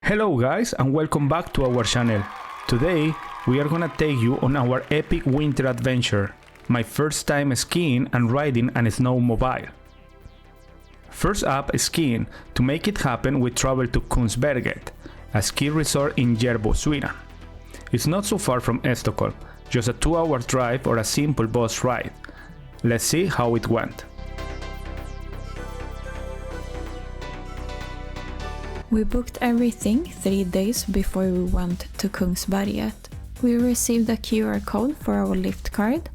Hello guys and welcome back to our channel. Today we are gonna take you on our epic winter adventure. My first time skiing and riding a snowmobile. First up, skiing. To make it happen we traveled to Kungsberget, a ski resort in Gvlogs, Sweden. It's not so far from Stockholm, just a 2-hour drive or a simple bus ride. Let's see how it went. We booked everything 3 days before we went to Kungsberget. We received a QR code for our lift card,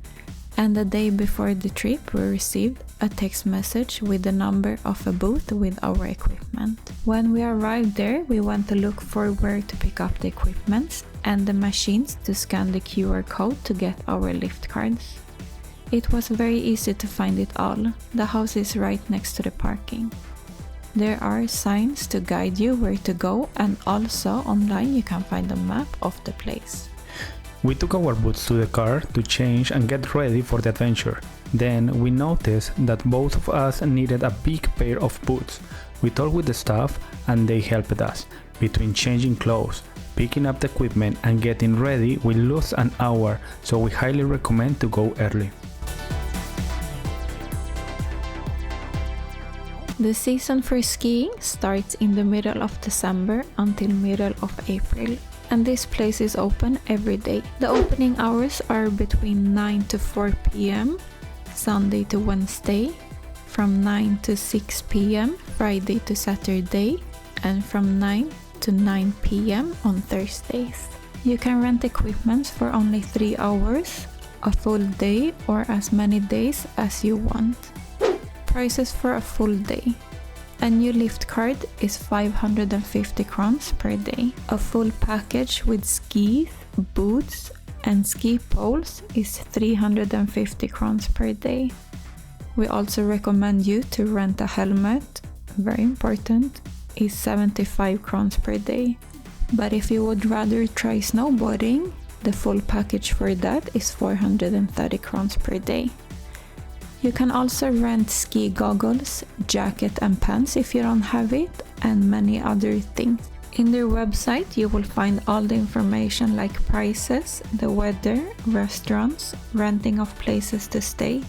and the day before the trip we received a text message with the number of a booth with our equipment. When we arrived there, we went to look for where to pick up the equipment and the machines to scan the QR code to get our lift cards. It was very easy to find it all. The house is right next to the parking. There are signs to guide you where to go, and also online you can find a map of the place. We took our boots to the car to change and get ready for the adventure. Then we noticed that both of us needed a big pair of boots. We talked with the staff and they helped us. Between changing clothes, picking up the equipment and getting ready, we lost an hour, so we highly recommend to go early. The season for skiing starts in the middle of December until middle of April, and this place is open every day. The opening hours are between 9 to 4 p.m. Sunday to Wednesday, from 9 to 6 p.m. Friday to Saturday, and from 9 to 9 p.m. on Thursdays. You can rent equipment for only 3 hours, a full day, or as many days as you want. Prices for a full day. A new lift card is 550 crowns per day. A full package with skis, boots and ski poles is 350 crowns per day. We also recommend you to rent a helmet, very important, is 75 crowns per day. But if you would rather try snowboarding, the full package for that is 430 crowns per day. You can also rent ski goggles, jacket and pants if you don't have it, and many other things. In their website you will find all the information like prices, the weather, restaurants, renting of places to stay.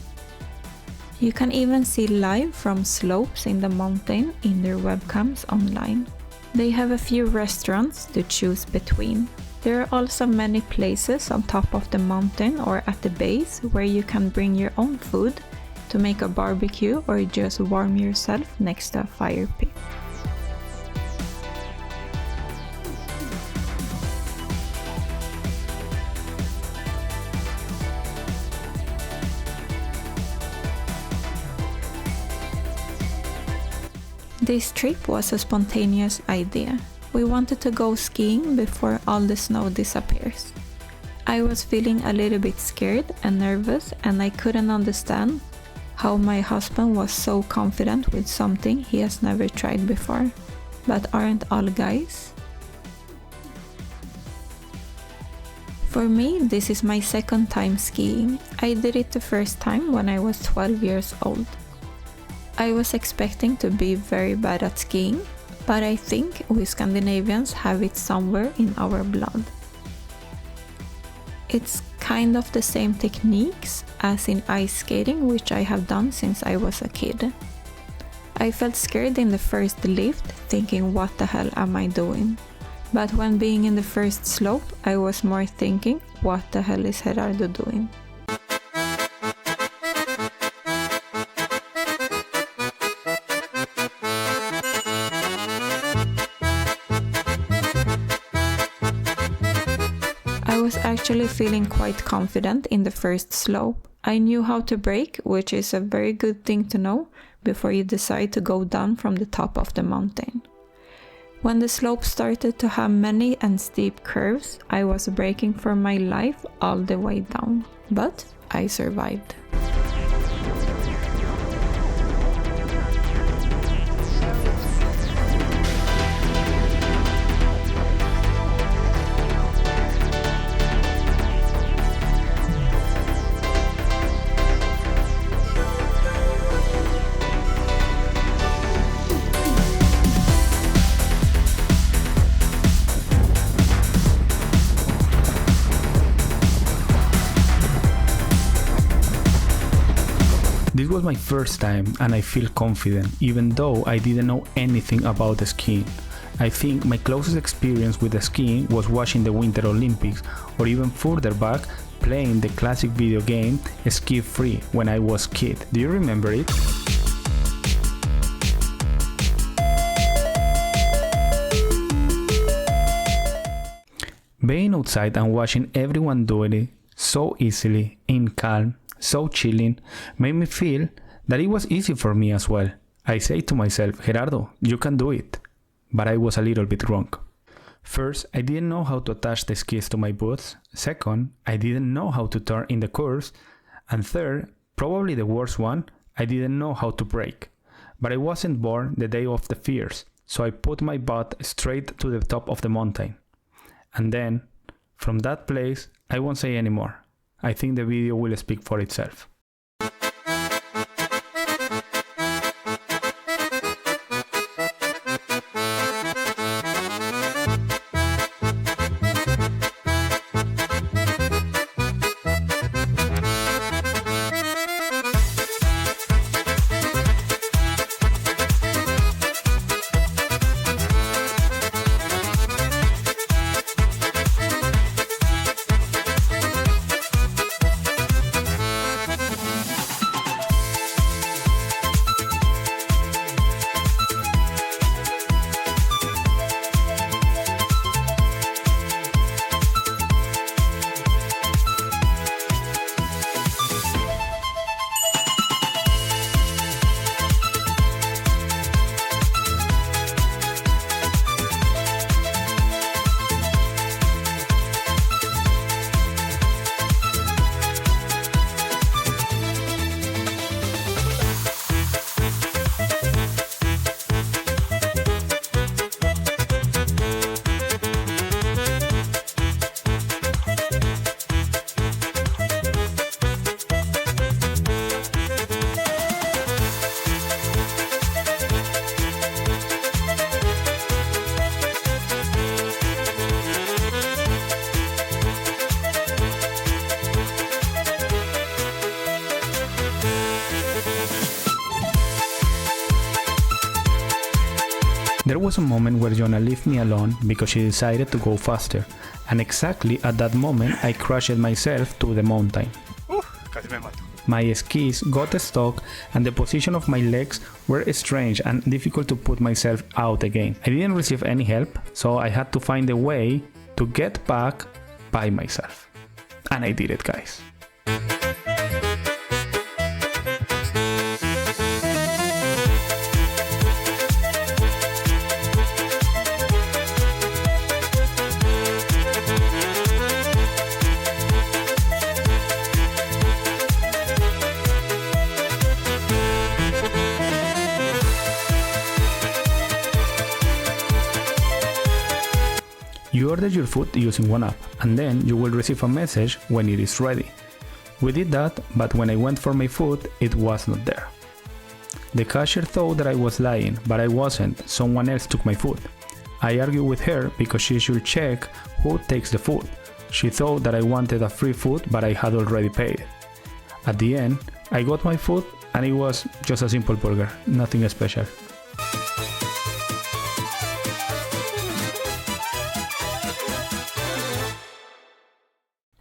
You can even see live from slopes in the mountain in their webcams online. They have a few restaurants to choose between. There are also many places on top of the mountain or at the base where you can bring your own food to make a barbecue or just warm yourself next to a fire pit. This trip was a spontaneous idea. We wanted to go skiing before all the snow disappears. I was feeling a little bit scared and nervous, and I couldn't understand how my husband was so confident with something he has never tried before. But aren't all guys? For me, this is my second time skiing. I did it the first time when I was 12 years old. I was expecting to be very bad at skiing, but I think we Scandinavians have it somewhere in our blood. It's kind of the same techniques as in ice skating, which I have done since I was a kid. I felt scared in the first lift, thinking what the hell am I doing? But when being in the first slope, I was more thinking what the hell is Gerardo doing? I was actually feeling quite confident in the first slope. I knew how to brake, which is a very good thing to know before you decide to go down from the top of the mountain. When the slope started to have many and steep curves, I was braking for my life all the way down, but I survived. was my first time and I feel confident even though I didn't know anything about the skiing. I think my closest experience with the skiing was watching the Winter Olympics or even further back playing the classic video game Ski Free when I was kid. Do you remember it? Being outside and watching everyone doing it so easily, in calm, so chilling, made me feel that it was easy for me as well. I say to myself, Gerardo, you can do it. But I was a little bit wrong. First, I didn't know how to attach the skis to my boots. Second, I didn't know how to turn in the curves. And third, probably the worst one, I didn't know how to brake. But I wasn't born the day of the fears, so I put my butt straight to the top of the mountain. And then, from that place, I won't say anymore. I think the video will speak for itself. There was a moment where Jonah left me alone because she decided to go faster, and exactly at that moment I crashed myself to the mountain. Casi me mato. My skis got stuck and the position of my legs were strange and difficult to put myself out again. I didn't receive any help, so I had to find a way to get back by myself. And I did it, guys. You order your food using one app, and then you will receive a message when it is ready. We did that, but when I went for my food, it was not there. The cashier thought that I was lying, but I wasn't. Someone else took my food. I argued with her because she should check who takes the food. She thought that I wanted a free food, but I had already paid. At the end, I got my food, and it was just a simple burger, nothing special.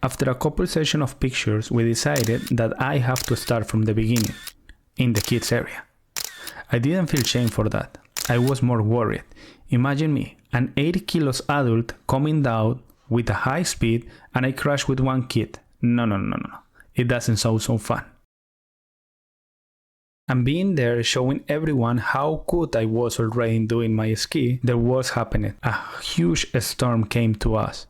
After a couple sessions of pictures, we decided that I have to start from the beginning, in the kids area. I didn't feel shame for that. I was more worried. Imagine me, an 80 kilos adult coming down with a high speed and I crash with one kid. No. It doesn't sound so fun. And being there showing everyone how good I was already in doing my ski, there was happening. A huge storm came to us.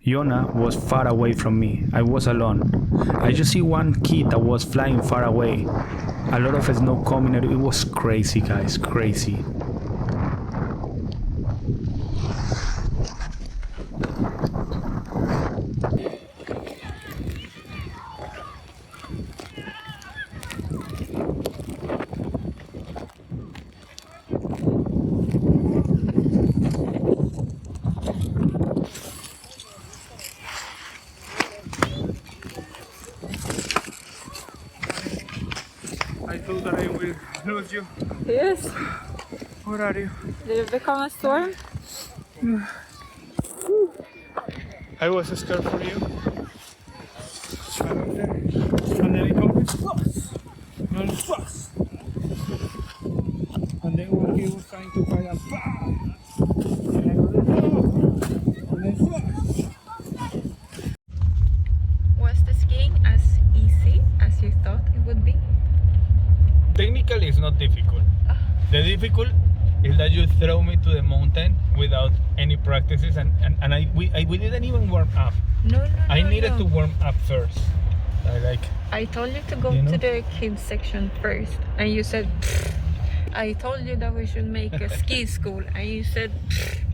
Jonah was far away from me. I was alone. I just see one kid that was flying far away. A lot of snow coming. It was crazy, guys, crazy. I told told you. Yes. Where are you? Did it become a storm? I was scared for you. And then it comes and then when he was trying to fight and bam! And I go, no! And then Was the skiing as easy as you thought it would be? technically it's not difficult. The difficult is that you throw me to the mountain without any practices and we didn't even warm up. No. I needed to warm up first. I told you to go to the kids section first, and you said, pfft. I told you that we should make a ski school, and you said, pfft.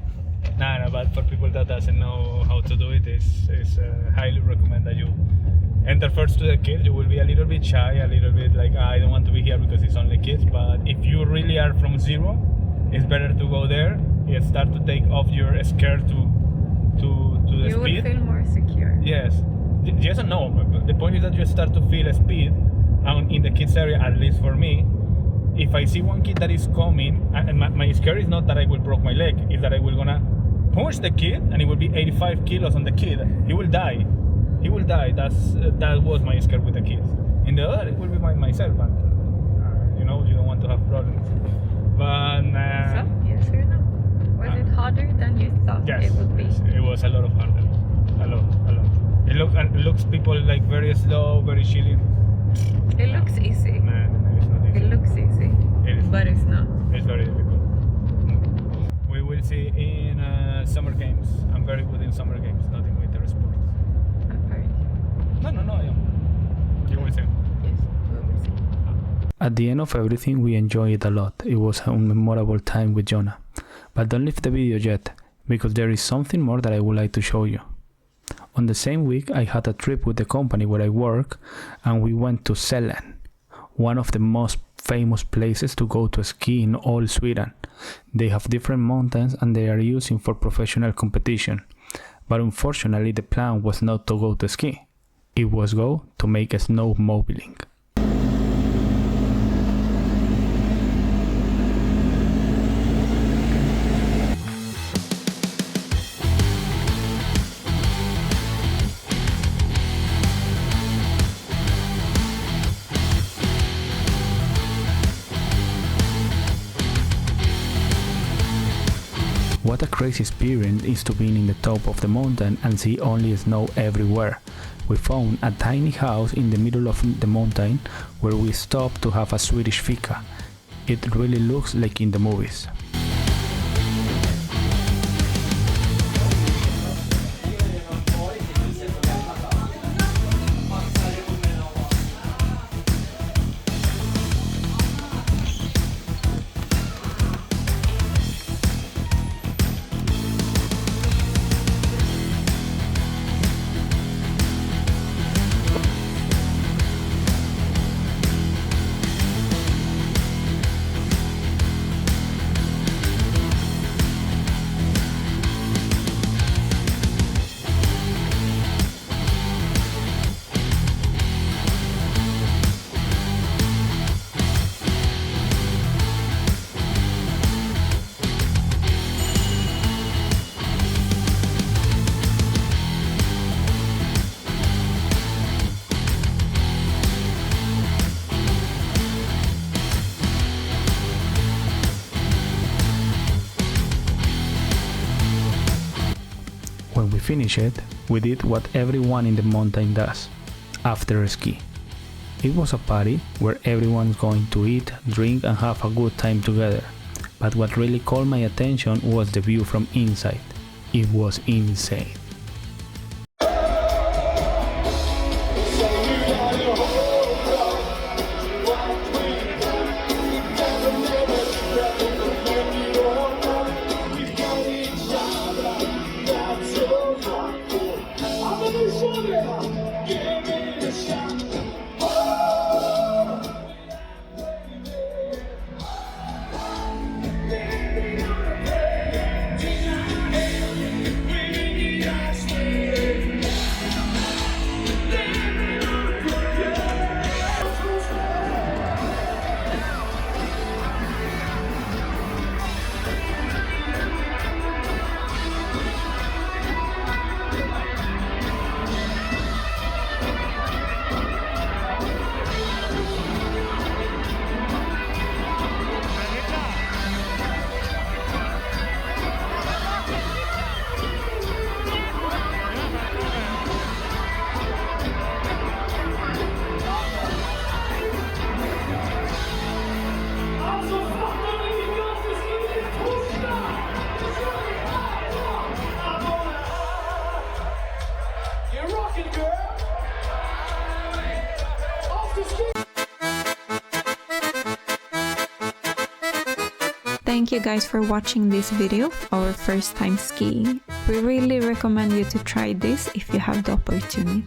No, but for people that doesn't know how to do it, it's highly recommend that you enter first to the kids. You will be a little bit shy, a little bit like, I don't want to be here because it's only kids. But if you really are from zero, it's better to go there and start to take off your skirt to the You speed. will feel more secure. Yes. Yes and no. The point is that you start to feel speed in the kids area, at least for me. If I see one kid that is coming, and my scare is not that I will break my leg, is that I will gonna push the kid and it will be 85 kilos on the kid. He will die. He will die. That was my scare with the kids. In the other, it will be myself, but you don't want to have problems. But So, yes or no? Was it harder than you thought yes, it would be? It was a lot of harder. A lot. It looks people like very slow, very chilly. It looks easy. Man, it's not easy. It looks easy, but it's not. It's very difficult. We will see in summer games. I'm very good in summer games, not in winter sports. No, I am. You will see. Yes, we will see. At the end of everything, we enjoyed it a lot. It was a memorable time with Jonah. But don't leave the video yet, because there is something more that I would like to show you. On the same week, I had a trip with the company where I work, and we went to Sälen, one of the most famous places to go to ski in all Sweden. They have different mountains and they are using for professional competition. But unfortunately, the plan was not to go to ski. It was go to make a snowmobiling. What a crazy experience is to be in the top of the mountain and see only snow everywhere. We found a tiny house in the middle of the mountain where we stopped to have a Swedish fika. It really looks like in the movies. When we finished it, we did what everyone in the mountain does after a ski. It was a party where everyone's going to eat, drink and have a good time together. But what really caught my attention was the view from inside. It was insane. thank you guys for watching this video, our first time skiing. We really recommend you to try this if you have the opportunity.